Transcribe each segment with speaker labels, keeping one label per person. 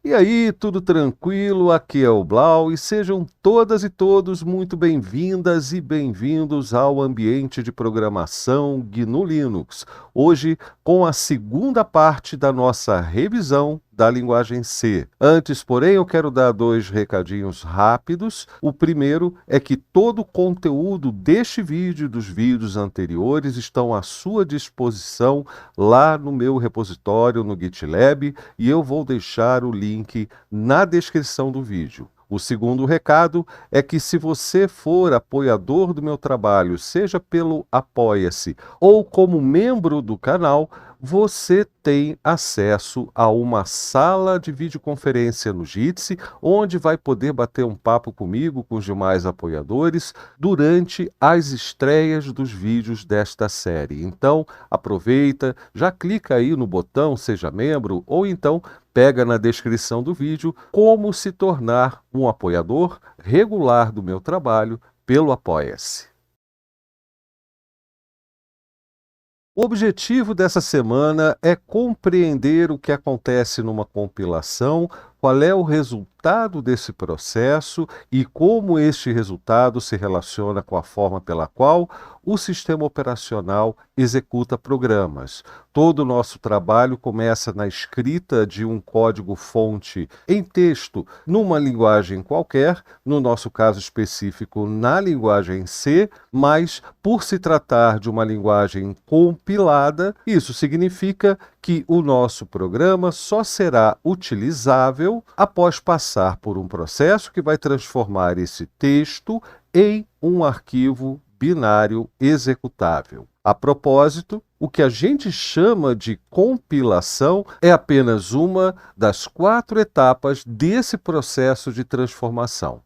Speaker 1: E aí, tudo tranquilo? Aqui é o Blau e sejam todas e todos muito bem-vindas e bem-vindos ao ambiente de programação GNU Linux. Hoje, com a segunda parte da nossa revisão da linguagem C. Antes, porém, eu quero dar dois recadinhos rápidos. O primeiro é que todo o conteúdo deste vídeo e dos vídeos anteriores estão à sua disposição lá no meu repositório no GitLab e eu vou deixar o link na descrição do vídeo. O segundo recado é que se você for apoiador do meu trabalho, seja pelo Apoia-se ou como membro do canal, você tem acesso a uma sala de videoconferência no Jitsi, onde vai poder bater um papo comigo, com os demais apoiadores, durante as estreias dos vídeos desta série. Então, aproveita, já clica aí no botão Seja Membro, ou então pega na descrição do vídeo como se tornar um apoiador regular do meu trabalho pelo Apoia-se. O objetivo dessa semana é compreender o que acontece numa compilação, qual é o resultado desse processo e como este resultado se relaciona com a forma pela qual o sistema operacional executa programas. Todo o nosso trabalho começa na escrita de um código-fonte em texto, numa linguagem qualquer, no nosso caso específico na linguagem C, mas por se tratar de uma linguagem compilada, isso significa que o nosso programa só será utilizável após passar por um processo que vai transformar esse texto em um arquivo binário executável. A propósito, o que a gente chama de compilação é apenas uma das 4 etapas desse processo de transformação.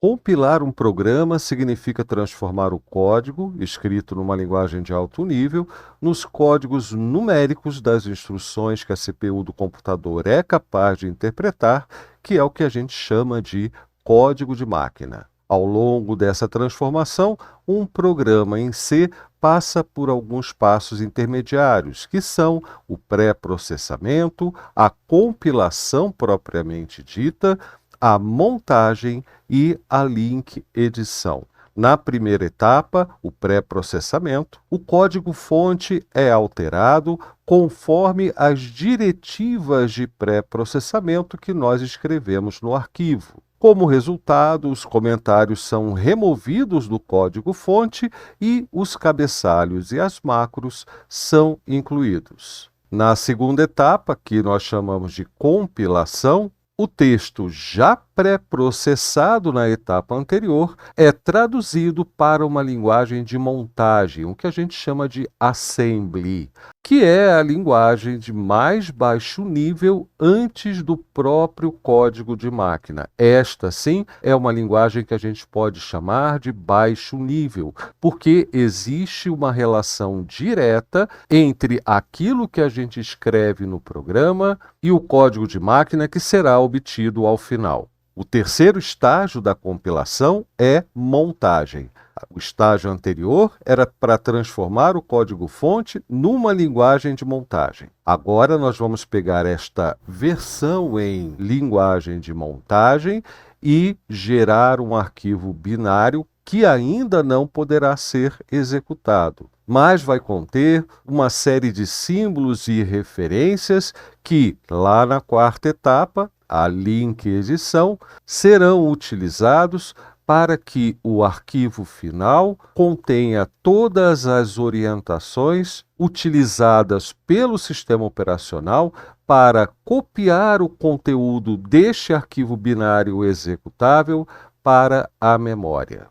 Speaker 1: Compilar um programa significa transformar o código, escrito numa linguagem de alto nível, nos códigos numéricos das instruções que a CPU do computador é capaz de interpretar, que é o que a gente chama de código de máquina. Ao longo dessa transformação, um programa em C passa por alguns passos intermediários, que são o pré-processamento, a compilação propriamente dita, a montagem e a link edição. Na primeira etapa, o pré-processamento, o código-fonte é alterado conforme as diretivas de pré-processamento que nós escrevemos no arquivo. Como resultado, os comentários são removidos do código-fonte e os cabeçalhos e as macros são incluídos. Na segunda etapa, que nós chamamos de compilação, o texto já pré-processado na etapa anterior é traduzido para uma linguagem de montagem, o que a gente chama de assembly, que é a linguagem de mais baixo nível antes do próprio código de máquina. Esta, sim, é uma linguagem que a gente pode chamar de baixo nível, porque existe uma relação direta entre aquilo que a gente escreve no programa e o código de máquina que será obtido ao final. O terceiro estágio da compilação é montagem. O estágio anterior era para transformar o código-fonte numa linguagem de montagem. Agora nós vamos pegar esta versão em linguagem de montagem e gerar um arquivo binário que ainda não poderá ser executado, mas vai conter uma série de símbolos e referências que, lá na quarta etapa, a link edição, serão utilizados para que o arquivo final contenha todas as orientações utilizadas pelo sistema operacional para copiar o conteúdo deste arquivo binário executável para a memória.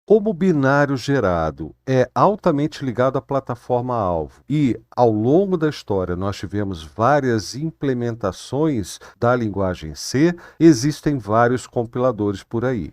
Speaker 1: Como o binário gerado é altamente ligado à plataforma-alvo e, ao longo da história, nós tivemos várias implementações da linguagem C, existem vários compiladores por aí.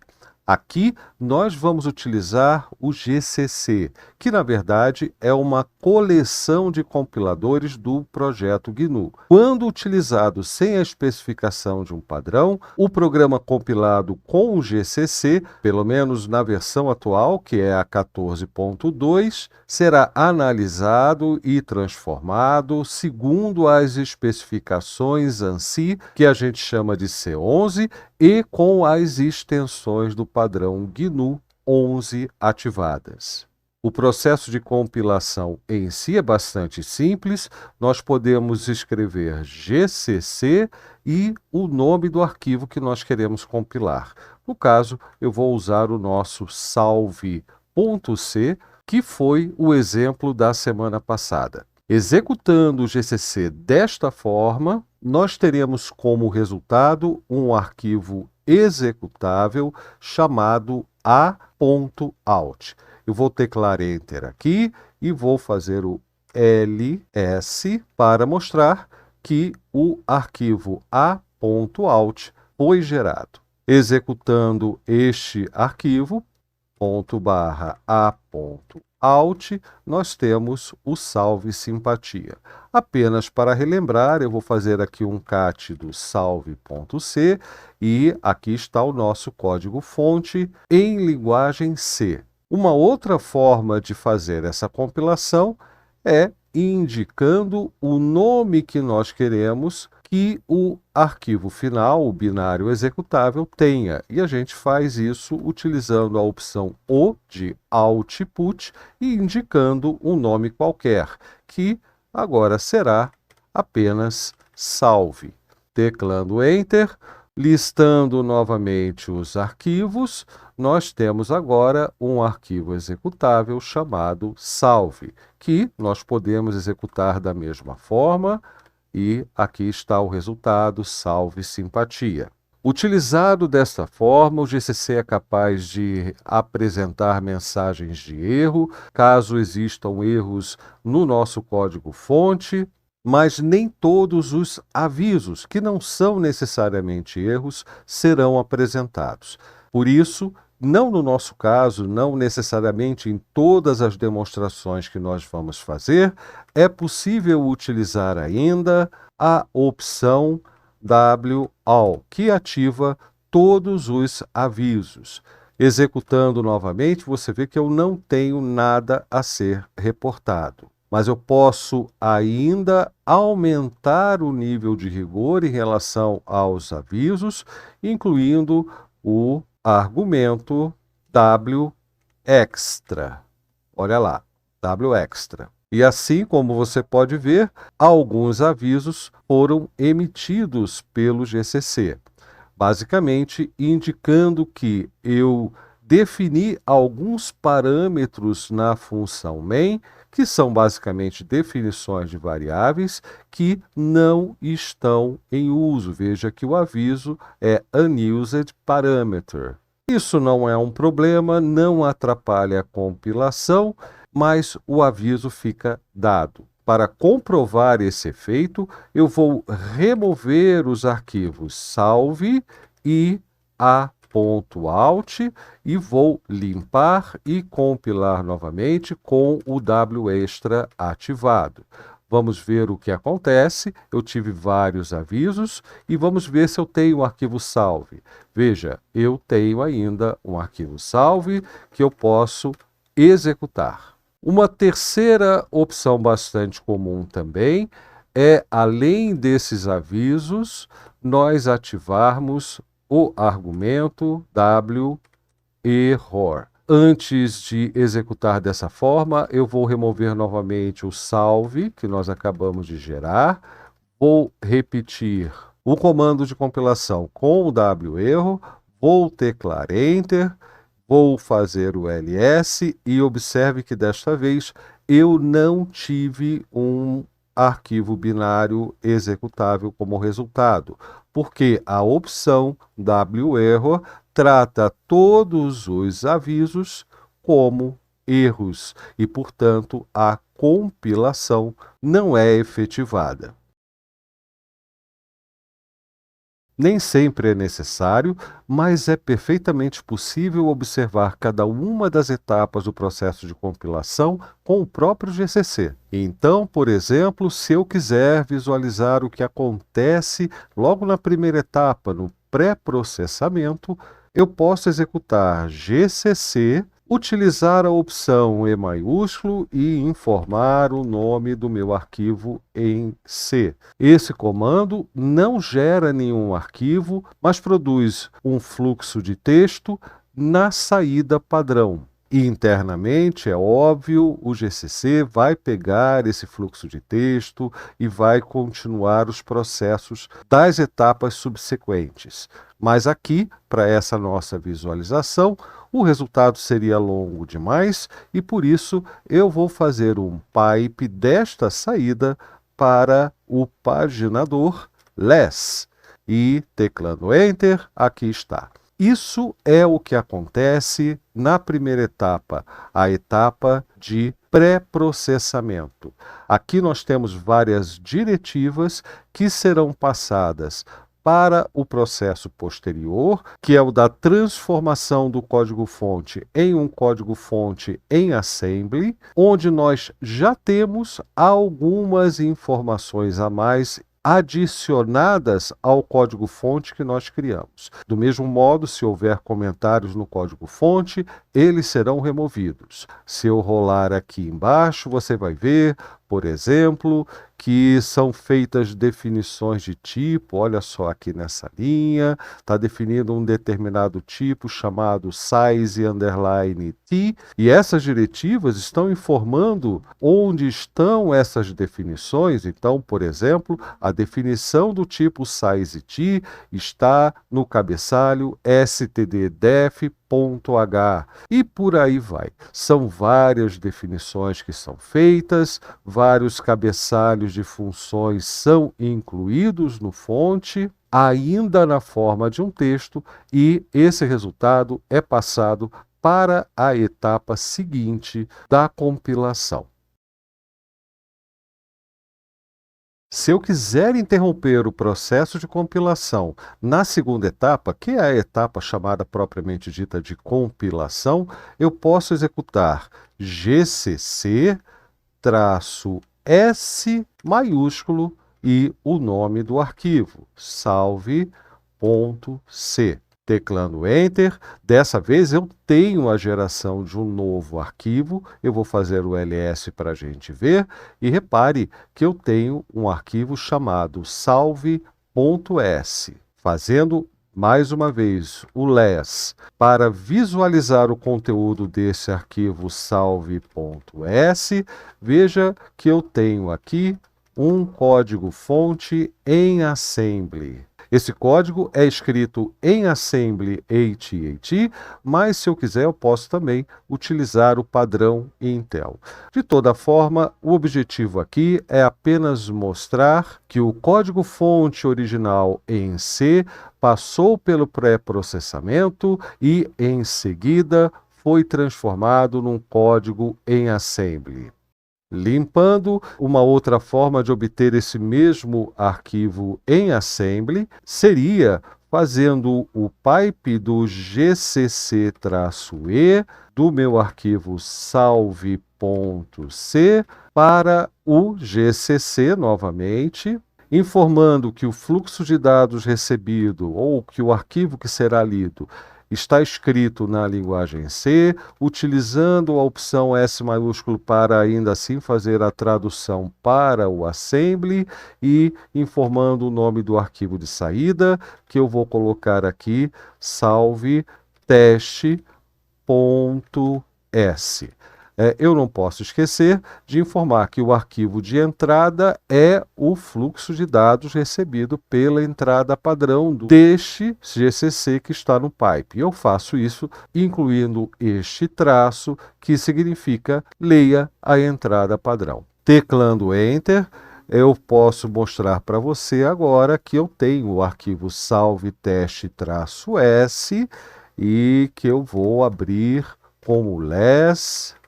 Speaker 1: Aqui nós vamos utilizar o GCC, que na verdade é uma coleção de compiladores do projeto GNU. Quando utilizado sem a especificação de um padrão, o programa compilado com o GCC, pelo menos na versão atual, que é a 14.2, será analisado e transformado segundo as especificações ANSI, que a gente chama de C11, e com as extensões do padrão GNU 11 ativadas. O processo de compilação em si é bastante simples. Nós podemos escrever GCC e o nome do arquivo que nós queremos compilar. No caso, eu vou usar o nosso salve.c, que foi o exemplo da semana passada. Executando o GCC desta forma, nós teremos como resultado um arquivo executável chamado a.out. Eu vou teclar Enter aqui e vou fazer o ls para mostrar que o arquivo a.out foi gerado. Executando este arquivo, ./a.out, nós temos o salve simpatia. Apenas para relembrar, eu vou fazer aqui um cat do salve.c e aqui está o nosso código-fonte em linguagem C. Uma outra forma de fazer essa compilação é indicando o nome que nós queremos que o arquivo final, o binário executável, tenha. E a gente faz isso utilizando a opção O de Output e indicando um nome qualquer, que agora será apenas salve. Teclando Enter, listando novamente os arquivos, nós temos agora um arquivo executável chamado salve, que nós podemos executar da mesma forma. E aqui está o resultado, salve simpatia. Utilizado desta forma, o GCC é capaz de apresentar mensagens de erro, caso existam erros no nosso código-fonte, mas nem todos os avisos, que não são necessariamente erros, serão apresentados. Por isso, não no nosso caso, não necessariamente em todas as demonstrações que nós vamos fazer, é possível utilizar ainda a opção WAL, que ativa todos os avisos. Executando novamente, você vê que eu não tenho nada a ser reportado. Mas eu posso ainda aumentar o nível de rigor em relação aos avisos, incluindo o argumento WExtra. Olha lá, WExtra. E assim como você pode ver, alguns avisos foram emitidos pelo GCC, basicamente indicando que eu defini alguns parâmetros na função main, que são basicamente definições de variáveis que não estão em uso. Veja que o aviso é unused parameter. Isso não é um problema, não atrapalha a compilação, mas o aviso fica dado. Para comprovar esse efeito, eu vou remover os arquivos salve e a.out e vou limpar e compilar novamente com o WExtra ativado. Vamos ver o que acontece. Eu tive vários avisos e vamos ver se eu tenho um arquivo salve. Veja, eu tenho ainda um arquivo salve que eu posso executar. Uma terceira opção bastante comum também é, além desses avisos, nós ativarmos o argumento WError. Antes de executar dessa forma, eu vou remover novamente o salve que nós acabamos de gerar. Vou repetir o comando de compilação com o WError, vou teclar Enter, vou fazer o ls e observe que desta vez eu não tive um arquivo binário executável como resultado, porque a opção WError trata todos os avisos como erros e, portanto, a compilação não é efetivada. Nem sempre é necessário, mas é perfeitamente possível observar cada uma das etapas do processo de compilação com o próprio GCC. Então, por exemplo, se eu quiser visualizar o que acontece logo na primeira etapa, no pré-processamento, eu posso executar GCC, utilizar a opção E maiúsculo e informar o nome do meu arquivo em C. Esse comando não gera nenhum arquivo, mas produz um fluxo de texto na saída padrão. E internamente, é óbvio, o GCC vai pegar esse fluxo de texto e vai continuar os processos das etapas subsequentes. Mas aqui, para essa nossa visualização, o resultado seria longo demais e por isso eu vou fazer um pipe desta saída para o paginador less e teclando Enter, aqui está. Isso é o que acontece na primeira etapa, a etapa de pré-processamento. Aqui nós temos várias diretivas que serão passadas para o processo posterior, que é o da transformação do código-fonte em um código-fonte em assembly, onde nós já temos algumas informações a mais adicionadas ao código-fonte que nós criamos. Do mesmo modo, se houver comentários no código-fonte, eles serão removidos. Se eu rolar aqui embaixo, você vai ver, por exemplo, que são feitas definições de tipo, olha só aqui nessa linha, está definido um determinado tipo chamado size underline t, e essas diretivas estão informando onde estão essas definições. Então, por exemplo, a definição do tipo size t está no cabeçalho stddef.h e por aí vai. São várias definições que são feitas, vários cabeçalhos de funções são incluídos no fonte, ainda na forma de um texto, e esse resultado é passado para a etapa seguinte da compilação. Se eu quiser interromper o processo de compilação na segunda etapa, que é a etapa chamada propriamente dita de compilação, eu posso executar GCC -S maiúsculo e o nome do arquivo, salve.c. Teclando Enter, dessa vez eu tenho a geração de um novo arquivo, eu vou fazer o ls para a gente ver, e repare que eu tenho um arquivo chamado salve.s. Fazendo mais uma vez o less para visualizar o conteúdo desse arquivo salve.s, veja que eu tenho aqui um código-fonte em assembly. Esse código é escrito em assembly AT&T, mas se eu quiser eu posso também utilizar o padrão Intel. De toda forma, o objetivo aqui é apenas mostrar que o código-fonte original em C passou pelo pré-processamento e, em seguida, foi transformado num código em assembly. Limpando, uma outra forma de obter esse mesmo arquivo em assembly seria fazendo o pipe do gcc-e do meu arquivo salve.c para o gcc novamente, informando que o fluxo de dados recebido ou que o arquivo que será lido está escrito na linguagem C, utilizando a opção S maiúsculo para ainda assim fazer a tradução para o assembly e informando o nome do arquivo de saída, que eu vou colocar aqui, salve teste.s. Eu não posso esquecer de informar que o arquivo de entrada é o fluxo de dados recebido pela entrada padrão deste GCC que está no pipe. Eu faço isso incluindo este traço que significa leia a entrada padrão. Teclando Enter, eu posso mostrar para você agora que eu tenho o arquivo salve teste-s e que eu vou abrir como less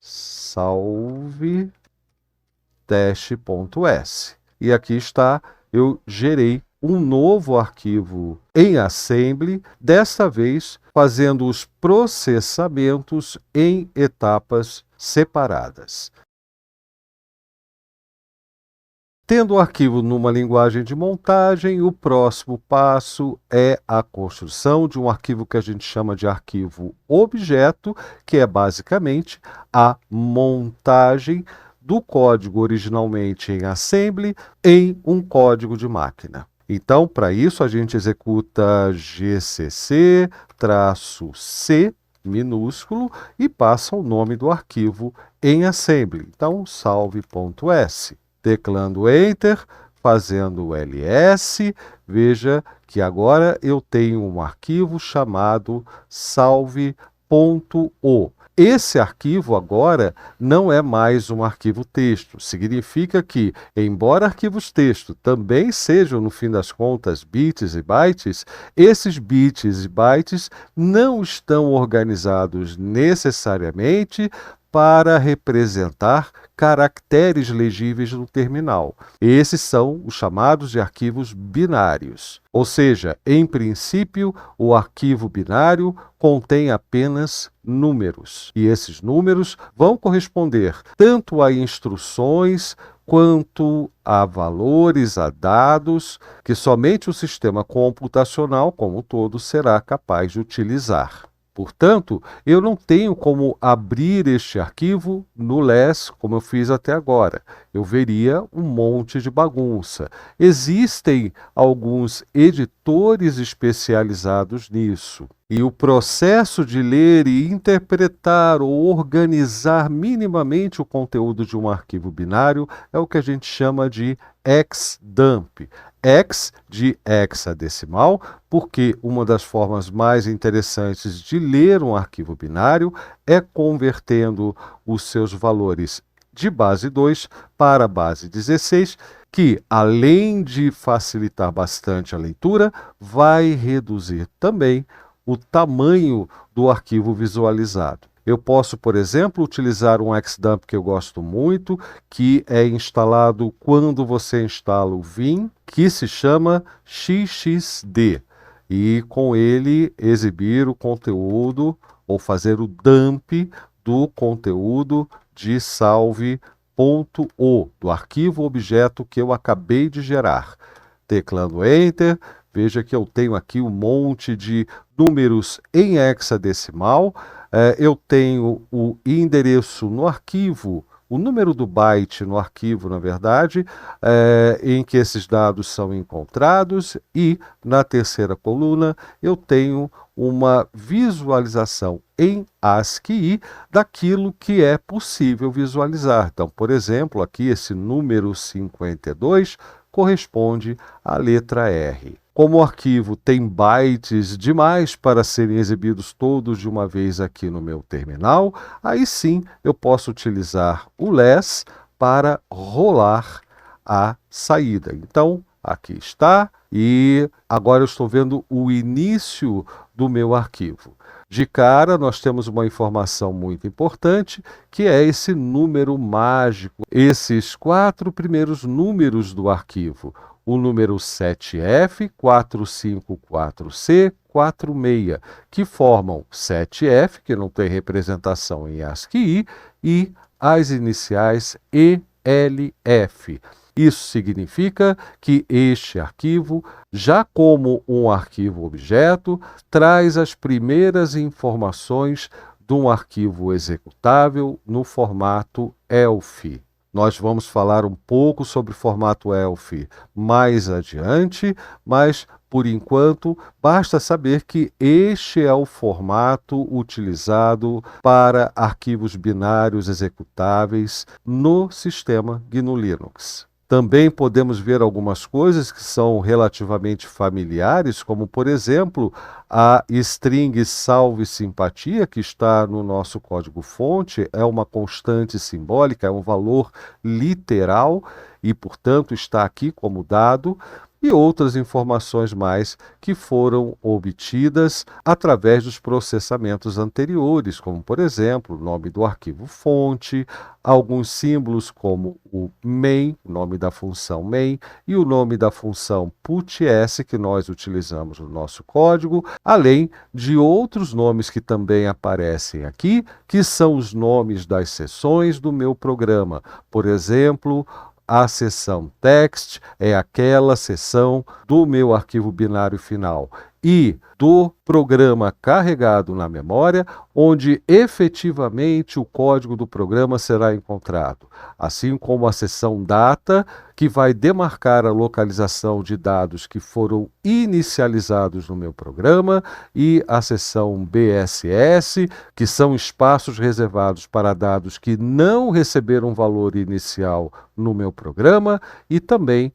Speaker 1: salve teste.s. E aqui está, eu gerei um novo arquivo em assembly, desta vez fazendo os processamentos em etapas separadas. Tendo o arquivo numa linguagem de montagem, o próximo passo é a construção de um arquivo que a gente chama de arquivo objeto, que é basicamente a montagem do código originalmente em assembly em um código de máquina. Então, para isso, a gente executa gcc-c minúsculo e passa o nome do arquivo em assembly. Então, salve.s. Teclando Enter, fazendo ls, veja que agora eu tenho um arquivo chamado salve.o. Esse arquivo agora não é mais um arquivo texto. Significa que, embora arquivos texto também sejam, no fim das contas, bits e bytes, esses bits e bytes não estão organizados necessariamente para representar caracteres legíveis no terminal. Esses são os chamados de arquivos binários. Ou seja, em princípio, o arquivo binário contém apenas números. E esses números vão corresponder tanto a instruções quanto a valores, a dados, que somente o sistema computacional como um todo será capaz de utilizar. Portanto, eu não tenho como abrir este arquivo no less, como eu fiz até agora. Eu veria um monte de bagunça. Existem alguns editores especializados nisso. E o processo de ler e interpretar ou organizar minimamente o conteúdo de um arquivo binário é o que a gente chama de xdump. Hex de hexadecimal, porque uma das formas mais interessantes de ler um arquivo binário é convertendo os seus valores de base 2 para base 16, que, além de facilitar bastante a leitura, vai reduzir também o tamanho do arquivo visualizado. Eu posso, por exemplo, utilizar um xdump que eu gosto muito, que é instalado quando você instala o Vim, que se chama XXD. E com ele exibir o conteúdo ou fazer o dump do conteúdo de salve.o, do arquivo objeto que eu acabei de gerar. Teclando Enter, veja que eu tenho aqui um monte de números em hexadecimal. Eu tenho o endereço no arquivo, o número do byte no arquivo, na verdade, em que esses dados são encontrados, e na terceira coluna eu tenho uma visualização em ASCII daquilo que é possível visualizar. Então, por exemplo, aqui esse número 52 corresponde à letra R. Como o arquivo tem bytes demais para serem exibidos todos de uma vez aqui no meu terminal, aí sim eu posso utilizar o less para rolar a saída. Então, aqui está, e agora eu estou vendo o início do meu arquivo. De cara, nós temos uma informação muito importante, que é esse número mágico, esses 4 primeiros números do arquivo. O número 7F, 454C, 46, que formam 7F, que não tem representação em ASCII, e as iniciais ELF. Isso significa que este arquivo, já como um arquivo objeto, traz as primeiras informações de um arquivo executável no formato ELF. Nós vamos falar um pouco sobre o formato ELF mais adiante, mas, por enquanto, basta saber que este é o formato utilizado para arquivos binários executáveis no sistema GNU Linux. Também podemos ver algumas coisas que são relativamente familiares, como, por exemplo, a string salve simpatia, que está no nosso código-fonte, é uma constante simbólica, é um valor literal e, portanto, está aqui como dado. e outras informações mais que foram obtidas através dos processamentos anteriores, como, por exemplo, o nome do arquivo-fonte, alguns símbolos como o main, o nome da função main, e o nome da função puts, que nós utilizamos no nosso código, além de outros nomes que também aparecem aqui, que são os nomes das seções do meu programa. Por exemplo, a seção text é aquela seção do meu arquivo binário final e do programa carregado na memória, onde efetivamente o código do programa será encontrado, assim como a seção data, que vai demarcar a localização de dados que foram inicializados no meu programa, e a seção BSS, que são espaços reservados para dados que não receberam valor inicial no meu programa, e também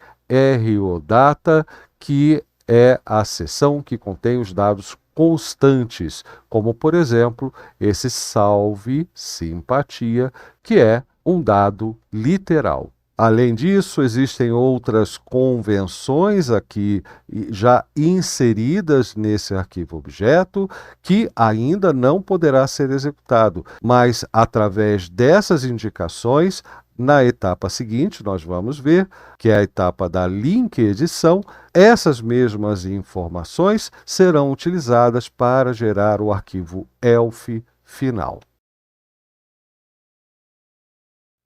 Speaker 1: ROData, que é a seção que contém os dados constantes, como, por exemplo, esse salve simpatia, que é um dado literal. Além disso, existem outras convenções aqui já inseridas nesse arquivo objeto que ainda não poderá ser executado, mas através dessas indicações, na etapa seguinte, nós vamos ver, que é a etapa da link edição, essas mesmas informações serão utilizadas para gerar o arquivo ELF final.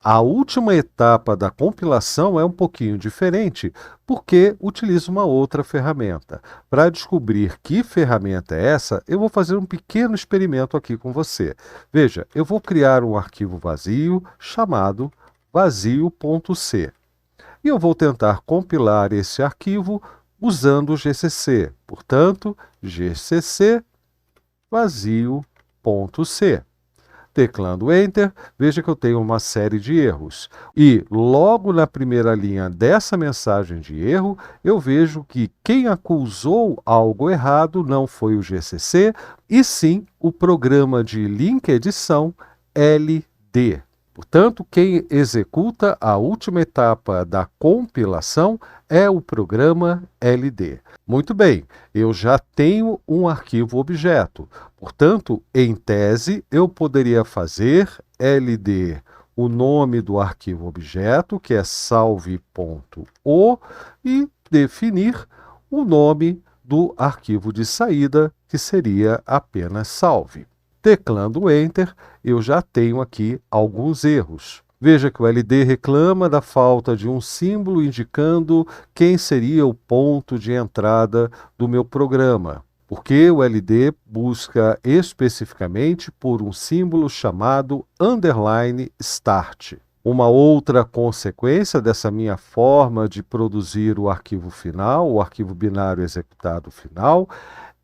Speaker 1: A última etapa da compilação é um pouquinho diferente, porque utiliza uma outra ferramenta. Para descobrir que ferramenta é essa, eu vou fazer um pequeno experimento aqui com você. Veja, eu vou criar um arquivo vazio chamado vazio.c. E eu vou tentar compilar esse arquivo usando o GCC. Portanto, GCC vazio.c. Teclando Enter, veja que eu tenho uma série de erros. E logo na primeira linha dessa mensagem de erro, eu vejo que quem acusou algo errado não foi o GCC, e sim o programa de link edição LD. Portanto, quem executa a última etapa da compilação é o programa LD. Muito bem, eu já tenho um arquivo objeto. Portanto, em tese, eu poderia fazer LD o nome do arquivo objeto, que é salve.o, e definir o nome do arquivo de saída, que seria apenas salve. Teclando Enter, eu já tenho aqui alguns erros. Veja que o LD reclama da falta de um símbolo indicando quem seria o ponto de entrada do meu programa, porque o LD busca especificamente por um símbolo chamado _start. Uma outra consequência dessa minha forma de produzir o arquivo final, o arquivo binário executado final,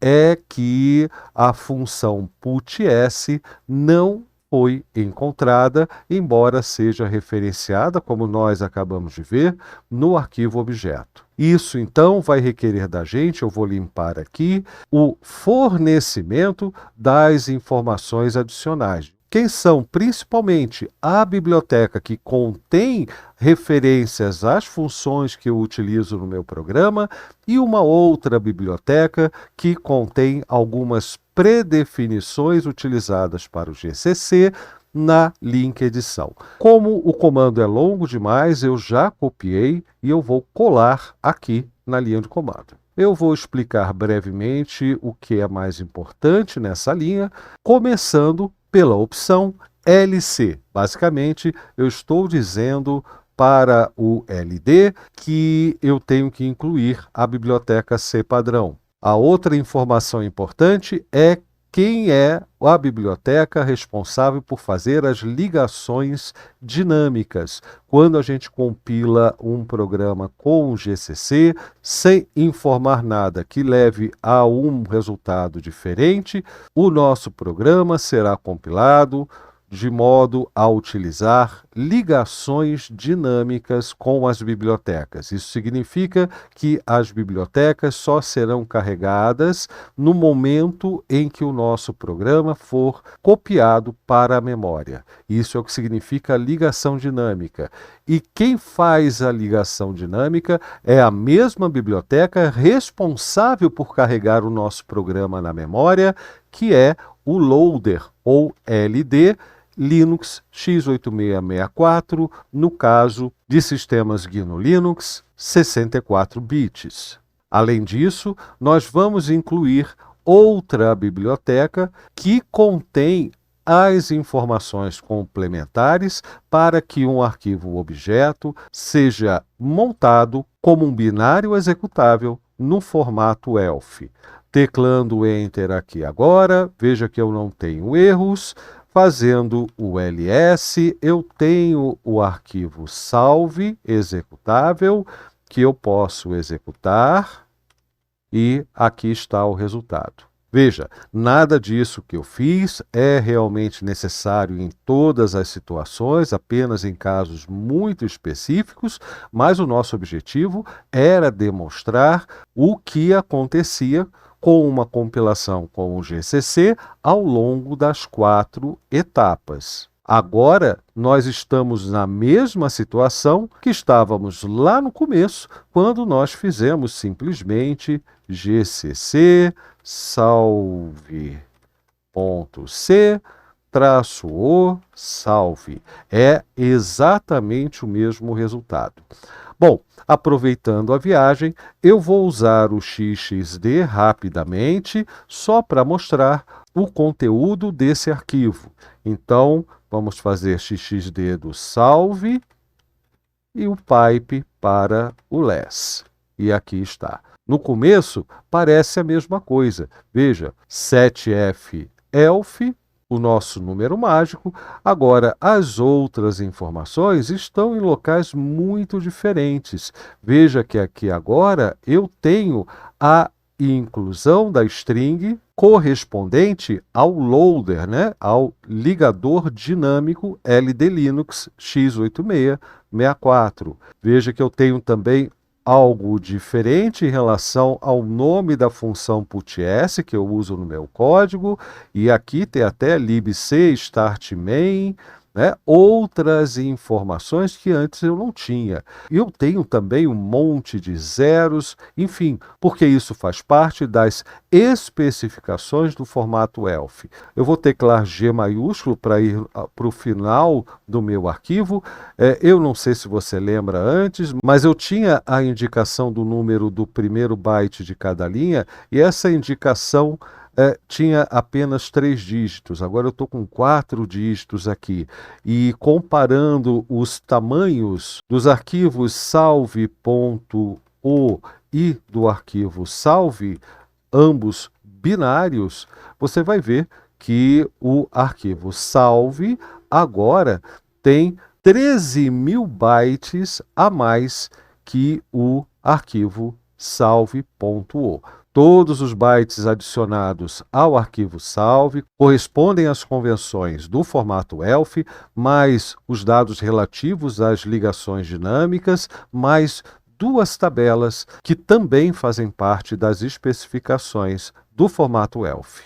Speaker 1: é que a função puts não foi encontrada, embora seja referenciada, como nós acabamos de ver, no arquivo objeto. Isso, então, vai requerer da gente, eu vou limpar aqui, o fornecimento das informações adicionais. Quem são, principalmente, a biblioteca que contém referências às funções que eu utilizo no meu programa e uma outra biblioteca que contém algumas predefinições utilizadas para o GCC na link edição. Como o comando é longo demais, eu já copiei e eu vou colar aqui na linha de comando. Eu vou explicar brevemente o que é mais importante nessa linha, começando pela opção LC. Basicamente, eu estou dizendo para o LD que eu tenho que incluir a biblioteca cpadrão. A outra informação importante é quem é a biblioteca responsável por fazer as ligações dinâmicas. Quando a gente compila um programa com o GCC, sem informar nada que leve a um resultado diferente, o nosso programa será compilado de modo a utilizar ligações dinâmicas com as bibliotecas. Isso significa que as bibliotecas só serão carregadas no momento em que o nosso programa for copiado para a memória. Isso é o que significa ligação dinâmica. E quem faz a ligação dinâmica é a mesma biblioteca responsável por carregar o nosso programa na memória, que é o loader, ou LD, Linux x8664, no caso de sistemas GNU Linux 64 bits. Além disso, nós vamos incluir outra biblioteca que contém as informações complementares para que um arquivo objeto seja montado como um binário executável no formato ELF. Teclando Enter aqui agora, veja que eu não tenho erros. Fazendo o ls, eu tenho o arquivo salve executável, que eu posso executar, e aqui está o resultado. Veja, nada disso que eu fiz é realmente necessário em todas as situações, apenas em casos muito específicos, mas o nosso objetivo era demonstrar o que acontecia com uma compilação com o GCC ao longo das 4 etapas. Agora, nós estamos na mesma situação que estávamos lá no começo, quando nós fizemos simplesmente GCC salve.c-o salve. É exatamente o mesmo resultado. Bom, aproveitando a viagem, eu vou usar o XXD rapidamente, só para mostrar o conteúdo desse arquivo. Então, vamos fazer XXD do salve e o pipe para o less. E aqui está. No começo, parece a mesma coisa. Veja, 7F elf, o nosso número mágico. Agora, as outras informações estão em locais muito diferentes. Veja que aqui agora eu tenho a inclusão da string correspondente ao loader, né? Ao ligador dinâmico LD Linux x8664. Veja que eu tenho também algo diferente em relação ao nome da função putS que eu uso no meu código, e aqui tem até libc start main, né? Outras informações que antes eu não tinha. Eu tenho também um monte de zeros, enfim, porque isso faz parte das especificações do formato ELF. Eu vou teclar G maiúsculo para ir para o final do meu arquivo. Eu não sei se você lembra antes, mas eu tinha a indicação do número do primeiro byte de cada linha, e essa indicação tinha apenas 3 dígitos, agora eu estou com 4 dígitos aqui. E comparando os tamanhos dos arquivos salve.o e do arquivo salve, ambos binários, você vai ver que o arquivo salve agora tem 13.000 bytes a mais que o arquivo salve.o. Todos os bytes adicionados ao arquivo salve correspondem às convenções do formato ELF, mais os dados relativos às ligações dinâmicas, mais 2 tabelas que também fazem parte das especificações do formato ELF.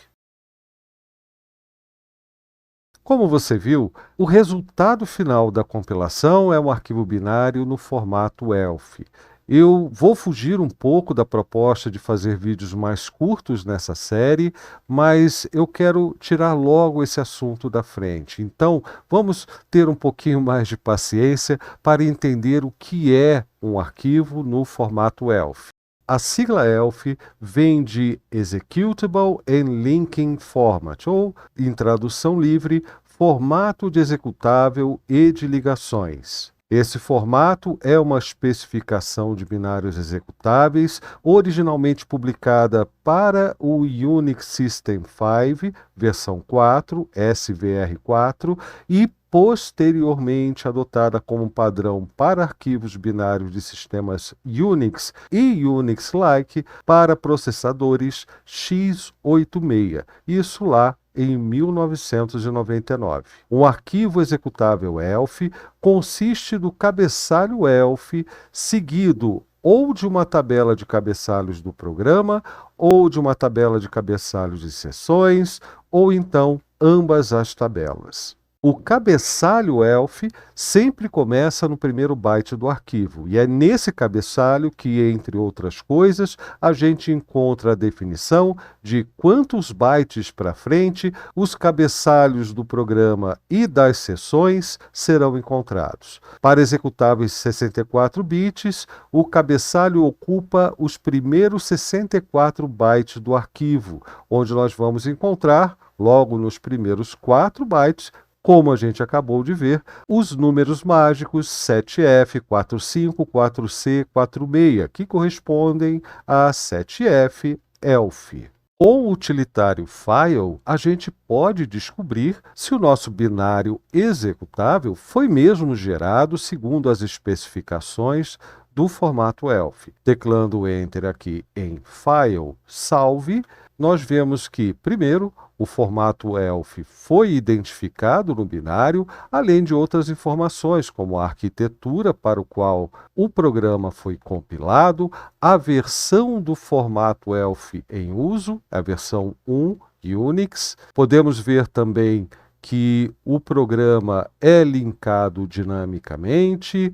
Speaker 1: Como você viu, o resultado final da compilação é um arquivo binário no formato ELF. Eu vou fugir um pouco da proposta de fazer vídeos mais curtos nessa série, mas eu quero tirar logo esse assunto da frente. Então, vamos ter um pouquinho mais de paciência para entender o que é um arquivo no formato ELF. A sigla ELF vem de Executable and Linking Format, ou, em tradução livre, formato de executável e de ligações. Esse formato é uma especificação de binários executáveis, originalmente publicada para o Unix System 5, versão 4, SVR4, e posteriormente adotada como padrão para arquivos binários de sistemas Unix e Unix-like para processadores x86, isso lá em 1999. Um arquivo executável ELF consiste do cabeçalho ELF seguido ou de uma tabela de cabeçalhos do programa, ou de uma tabela de cabeçalhos de seções, ou então ambas as tabelas. O cabeçalho ELF sempre começa no primeiro byte do arquivo, e é nesse cabeçalho que, entre outras coisas, a gente encontra a definição de quantos bytes para frente os cabeçalhos do programa e das seções serão encontrados. Para executáveis 64 bits, o cabeçalho ocupa os primeiros 64 bytes do arquivo, onde nós vamos encontrar, logo nos primeiros 4 bytes, como a gente acabou de ver, os números mágicos 7F, 45, 4C, 46, que correspondem a 7F ELF. Com o utilitário file, a gente pode descobrir se o nosso binário executável foi mesmo gerado segundo as especificações do formato ELF. Teclando Enter aqui em File, Salve, nós vemos que, primeiro, o formato ELF foi identificado no binário, além de outras informações, como a arquitetura para o qual o programa foi compilado, a versão do formato ELF em uso, a versão 1 Unix. Podemos ver também que o programa é linkado dinamicamente,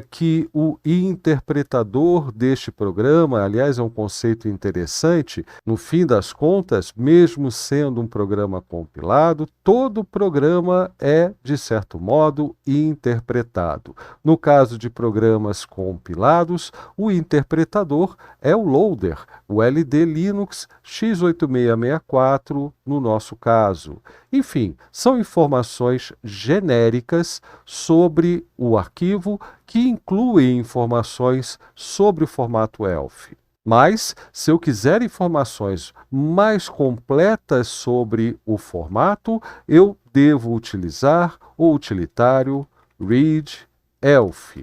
Speaker 1: que o interpretador deste programa, aliás, é um conceito interessante, no fim das contas, mesmo sendo um programa compilado, todo programa é, de certo modo, interpretado. No caso de programas compilados, o interpretador é o loader, o LD Linux x8664, no nosso caso. Enfim, são informações genéricas sobre o arquivo que incluem informações sobre o formato ELF. Mas, se eu quiser informações mais completas sobre o formato, eu devo utilizar o utilitário readelf,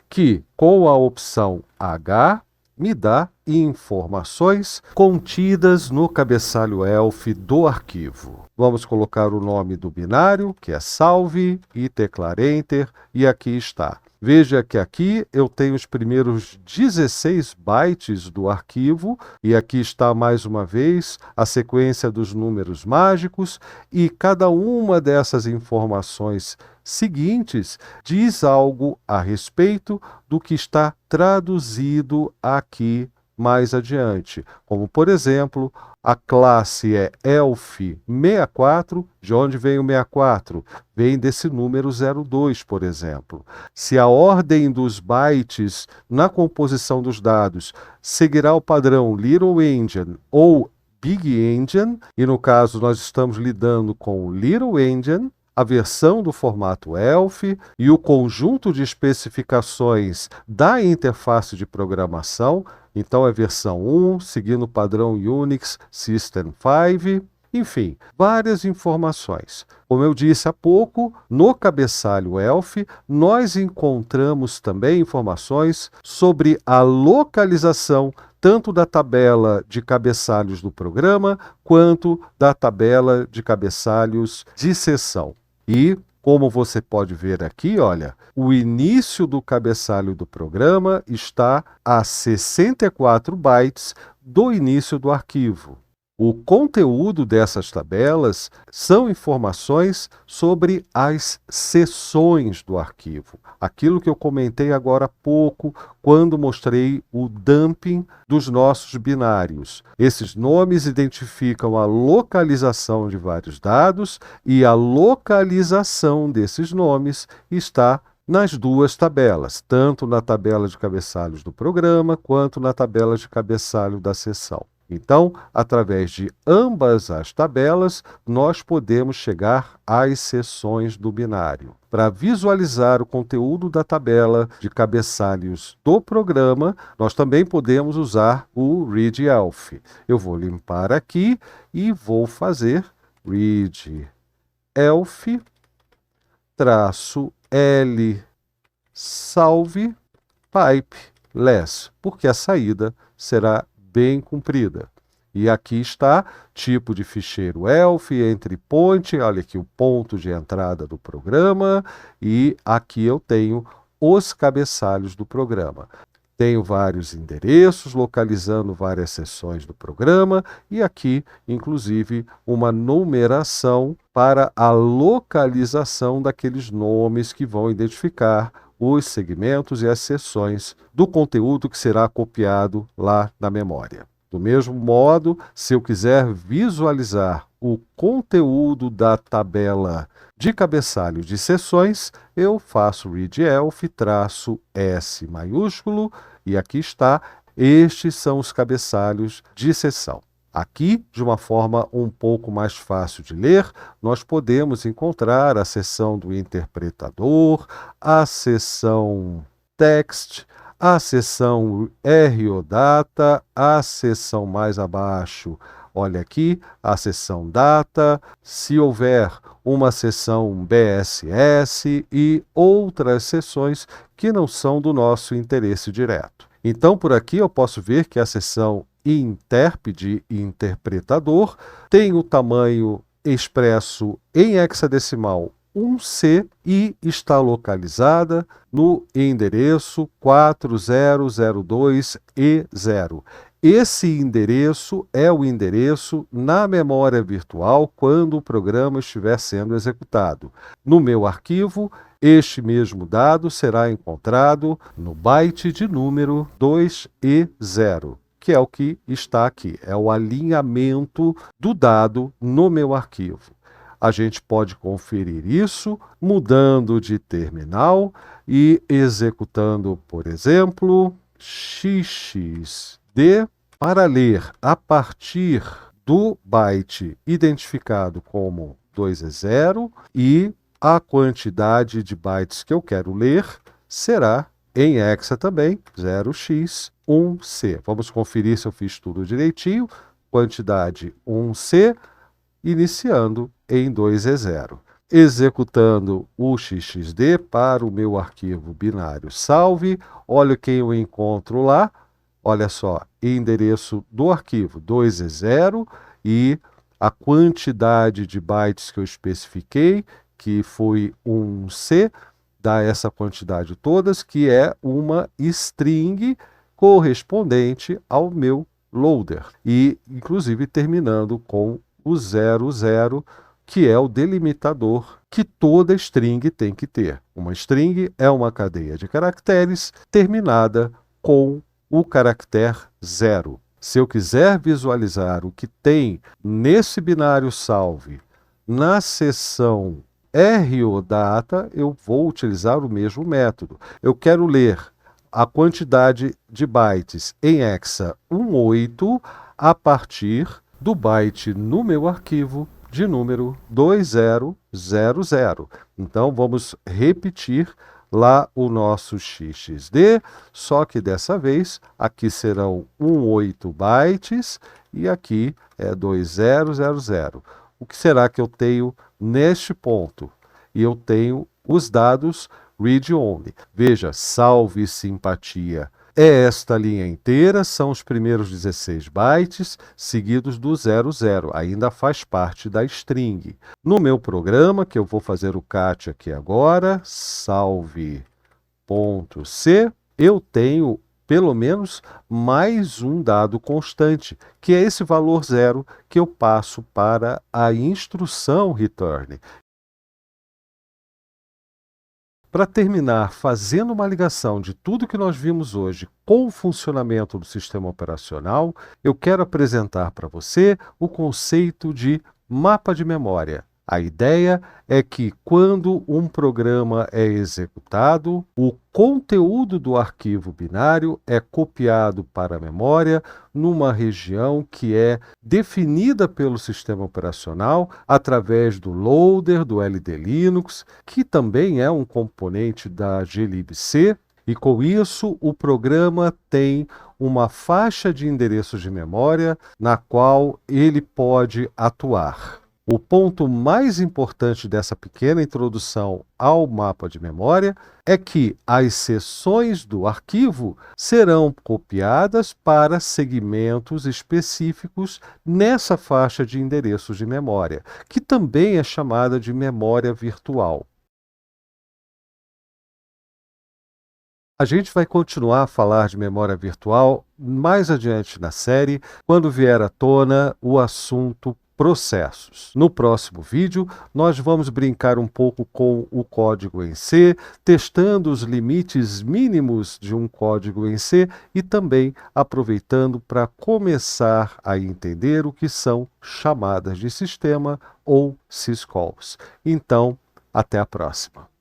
Speaker 1: que, com a opção H, me dá informações contidas no cabeçalho ELF do arquivo. Vamos colocar o nome do binário, que é salve, e teclar Enter, e aqui está. Veja que aqui eu tenho os primeiros 16 bytes do arquivo, e aqui está mais uma vez a sequência dos números mágicos, e cada uma dessas informações seguintes diz algo a respeito do que está traduzido aqui mais adiante, como por exemplo, a classe é ELF64, de onde vem o 64? Vem desse número 02, por exemplo. Se a ordem dos bytes na composição dos dados seguirá o padrão Little Endian ou Big Endian, e no caso nós estamos lidando com o Little Endian, a versão do formato ELF e o conjunto de especificações da interface de programação, então é versão 1, seguindo o padrão Unix System 5, enfim, várias informações. Como eu disse há pouco, no cabeçalho ELF, nós encontramos também informações sobre a localização tanto da tabela de cabeçalhos do programa, quanto da tabela de cabeçalhos de seção. E, como você pode ver aqui, olha, o início do cabeçalho do programa está a 64 bytes do início do arquivo. O conteúdo dessas tabelas são informações sobre as seções do arquivo. Aquilo que eu comentei agora há pouco, quando mostrei o dumping dos nossos binários. Esses nomes identificam a localização de vários dados e a localização desses nomes está nas duas tabelas, tanto na tabela de cabeçalhos do programa, quanto na tabela de cabeçalho da seção. Então, através de ambas as tabelas, nós podemos chegar às seções do binário. Para visualizar o conteúdo da tabela de cabeçalhos do programa, nós também podemos usar o readelf. Eu vou limpar aqui e vou fazer readelf -l salve pipe less, porque a saída será bem comprida. E aqui está tipo de ficheiro ELF, entry point, olha aqui o ponto de entrada do programa, e aqui eu tenho os cabeçalhos do programa. Tenho vários endereços localizando várias seções do programa e aqui, inclusive, uma numeração para a localização daqueles nomes que vão identificar os segmentos e as seções do conteúdo que será copiado lá na memória. Do mesmo modo, se eu quiser visualizar o conteúdo da tabela de cabeçalho de seções, eu faço readelf-S maiúsculo e aqui está, estes são os cabeçalhos de seção. Aqui, de uma forma um pouco mais fácil de ler, nós podemos encontrar a seção do interpretador, a seção text, a seção ROData, a seção mais abaixo, olha aqui, a seção data, se houver uma seção BSS e outras seções que não são do nosso interesse direto. Então, por aqui eu posso ver que a seção interp de interpretador tem o tamanho expresso em hexadecimal 1C e está localizada no endereço 4002E0. Esse endereço é o endereço na memória virtual quando o programa estiver sendo executado. No meu arquivo, este mesmo dado será encontrado no byte de número 2E0, que é o que está aqui, é o alinhamento do dado no meu arquivo. A gente pode conferir isso mudando de terminal e executando, por exemplo, xxd para ler a partir do byte identificado como 2E0 e a quantidade de bytes que eu quero ler será em hexa também, 0x1c. Vamos conferir se eu fiz tudo direitinho. Quantidade 1c, iniciando em 2E0. Executando o xxd para o meu arquivo binário salve, olha quem eu encontro lá, olha só, endereço do arquivo 2E0 e a quantidade de bytes que eu especifiquei, que foi 1C, dá essa quantidade todas, que é uma string correspondente ao meu loader. E, inclusive, terminando com o 00, que é o delimitador que toda string tem que ter. Uma string é uma cadeia de caracteres terminada com o caractere 0. Se eu quiser visualizar o que tem nesse binário salve na seção ROData, eu vou utilizar o mesmo método. Eu quero ler a quantidade de bytes em hexa 18 a partir do byte no meu arquivo de número 2000. Então, vamos repetir lá o nosso xxd, só que dessa vez aqui serão 18 bytes e aqui é 2000. O que será que eu tenho neste ponto? E eu tenho os dados read-only. Veja, salve simpatia. É esta linha inteira, são os primeiros 16 bytes, seguidos do 00, ainda faz parte da string. No meu programa, que eu vou fazer o cat aqui agora, salve.c, eu tenho pelo menos mais um dado constante, que é esse valor 0 que eu passo para a instrução return. Para terminar, fazendo uma ligação de tudo que nós vimos hoje com o funcionamento do sistema operacional, eu quero apresentar para você o conceito de mapa de memória. A ideia é que quando um programa é executado, o conteúdo do arquivo binário é copiado para a memória numa região que é definida pelo sistema operacional através do loader do LD Linux, que também é um componente da glibc, e com isso o programa tem uma faixa de endereços de memória na qual ele pode atuar. O ponto mais importante dessa pequena introdução ao mapa de memória é que as seções do arquivo serão copiadas para segmentos específicos nessa faixa de endereços de memória, que também é chamada de memória virtual. A gente vai continuar a falar de memória virtual mais adiante na série, quando vier à tona o assunto processos. No próximo vídeo, nós vamos brincar um pouco com o código em C, testando os limites mínimos de um código em C e também aproveitando para começar a entender o que são chamadas de sistema ou syscalls. Então, até a próxima.